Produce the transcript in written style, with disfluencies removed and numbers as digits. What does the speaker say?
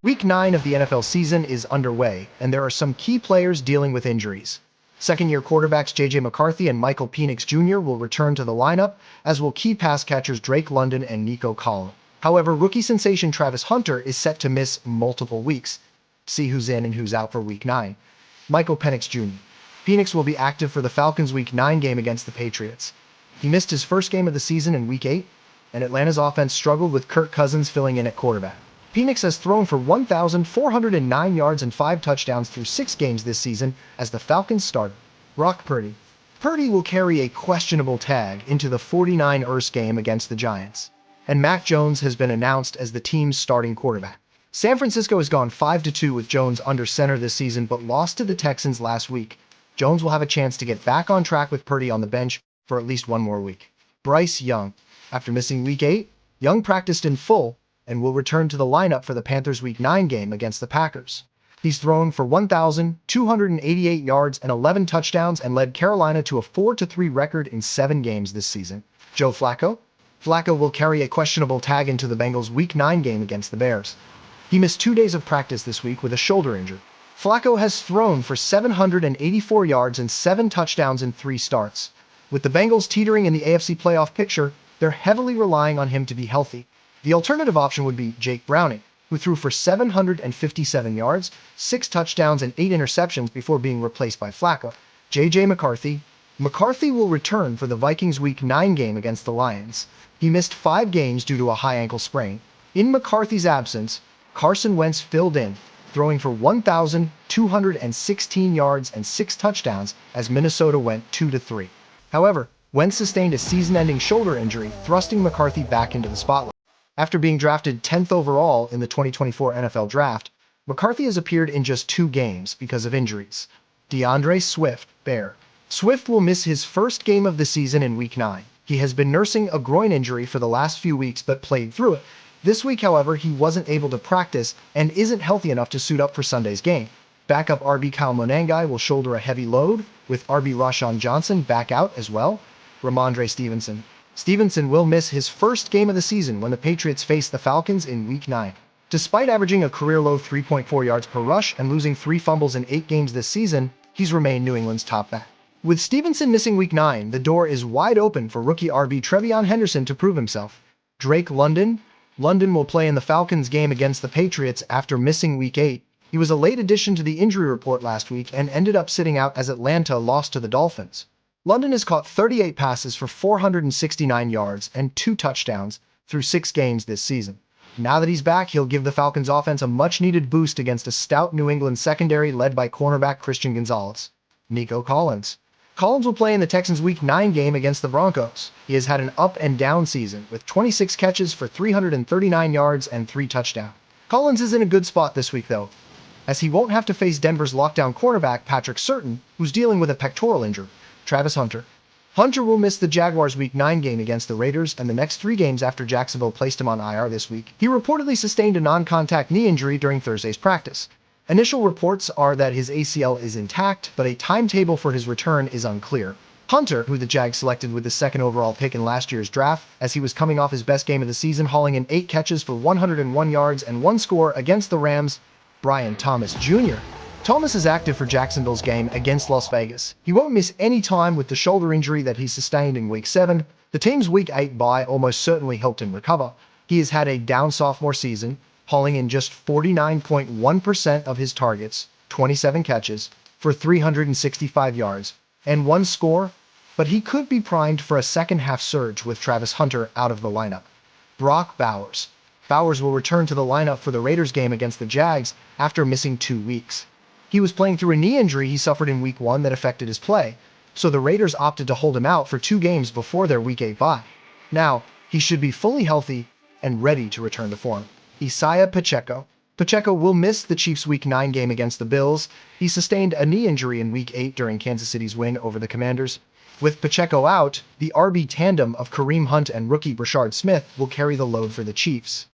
Week 9 of the NFL season is underway, and there are some key players dealing with injuries. Second-year quarterbacks J.J. McCarthy and Michael Penix Jr. will return to the lineup, as will key pass catchers Drake London and Nico Collins. However, rookie sensation Travis Hunter is set to miss multiple weeks. See who's in and who's out for Week 9. Michael Penix Jr. Penix will be active for the Falcons' Week 9 game against the Patriots. He missed his first game of the season in Week 8, and Atlanta's offense struggled with Kirk Cousins filling in at quarterback. Penix has thrown for 1,409 yards and 5 touchdowns through 6 games this season as the Falcons starter. Brock Purdy. Purdy will carry a questionable tag into the 49ers game against the Giants, and Mac Jones has been announced as the team's starting quarterback. San Francisco has gone 5-2 with Jones under center this season, but lost to the Texans last week. Jones will have a chance to get back on track with Purdy on the bench for at least one more week. Bryce Young. After missing Week 8, Young practiced in full and will return to the lineup for the Panthers' Week 9 game against the Packers. He's thrown for 1,288 yards and 11 touchdowns and led Carolina to a 4-3 record in 7 games this season. Joe Flacco? Flacco will carry a questionable tag into the Bengals' Week 9 game against the Bears. He missed 2 days of practice this week with a shoulder injury. Flacco has thrown for 784 yards and 7 touchdowns in 3 starts. With the Bengals teetering in the AFC playoff picture, they're heavily relying on him to be healthy. The alternative option would be Jake Browning, who threw for 757 yards, 6 touchdowns, and 8 interceptions before being replaced by Flacco. J.J. McCarthy. McCarthy will return for the Vikings' Week 9 game against the Lions. He missed 5 games due to a high ankle sprain. In McCarthy's absence, Carson Wentz filled in, throwing for 1,216 yards and 6 touchdowns as Minnesota went 2-3. However, Wentz sustained a season-ending shoulder injury, thrusting McCarthy back into the spotlight. After being drafted 10th overall in the 2024 NFL Draft, McCarthy has appeared in just 2 games because of injuries. DeAndre Swift, Bear. Swift will miss his first game of the season in Week 9. He has been nursing a groin injury for the last few weeks but played through it. This week, however, he wasn't able to practice and isn't healthy enough to suit up for Sunday's game. Backup RB Kyle Monangai will shoulder a heavy load, with RB Rashawn Johnson back out as well. Ramondre Stevenson. Stevenson will miss his first game of the season when the Patriots face the Falcons in Week 9. Despite averaging a career-low 3.4 yards per rush and losing 3 fumbles in 8 games this season, he's remained New England's top back. With Stevenson missing Week 9, the door is wide open for rookie RB Trevion Henderson to prove himself. Drake London. London will play in the Falcons game against the Patriots after missing Week 8. He was a late addition to the injury report last week and ended up sitting out as Atlanta lost to the Dolphins. London has caught 38 passes for 469 yards and 2 touchdowns through 6 games this season. Now that he's back, he'll give the Falcons offense a much-needed boost against a stout New England secondary led by cornerback Christian Gonzalez. Nico Collins. Collins will play in the Texans' Week 9 game against the Broncos. He has had an up-and-down season with 26 catches for 339 yards and 3 touchdowns. Collins is in a good spot this week, though, as he won't have to face Denver's lockdown cornerback Patrick Surtain, who's dealing with a pectoral injury. Travis Hunter. Hunter will miss the Jaguars' Week 9 game against the Raiders and the next 3 games after Jacksonville placed him on IR this week. He reportedly sustained a non-contact knee injury during Thursday's practice. Initial reports are that his ACL is intact, but a timetable for his return is unclear. Hunter, who the Jags selected with the 2nd overall pick in last year's draft, as he was coming off his best game of the season, hauling in 8 catches for 101 yards and 1 score against the Rams. Brian Thomas Jr. Thomas is active for Jacksonville's game against Las Vegas. He won't miss any time with the shoulder injury that he sustained in Week 7. The team's Week 8 bye almost certainly helped him recover. He has had a down sophomore season, hauling in just 49.1% of his targets, 27 catches, for 365 yards, and 1 score, but he could be primed for a second-half surge with Travis Hunter out of the lineup. Brock Bowers. Bowers will return to the lineup for the Raiders game against the Jags after missing 2 weeks. He was playing through a knee injury he suffered in Week 1 that affected his play, so the Raiders opted to hold him out for 2 games before their Week 8 bye. Now, he should be fully healthy and ready to return to form. Isiah Pacheco. Pacheco will miss the Chiefs' Week 9 game against the Bills. He sustained a knee injury in Week 8 during Kansas City's win over the Commanders. With Pacheco out, the RB tandem of Kareem Hunt and rookie Brashard Smith will carry the load for the Chiefs.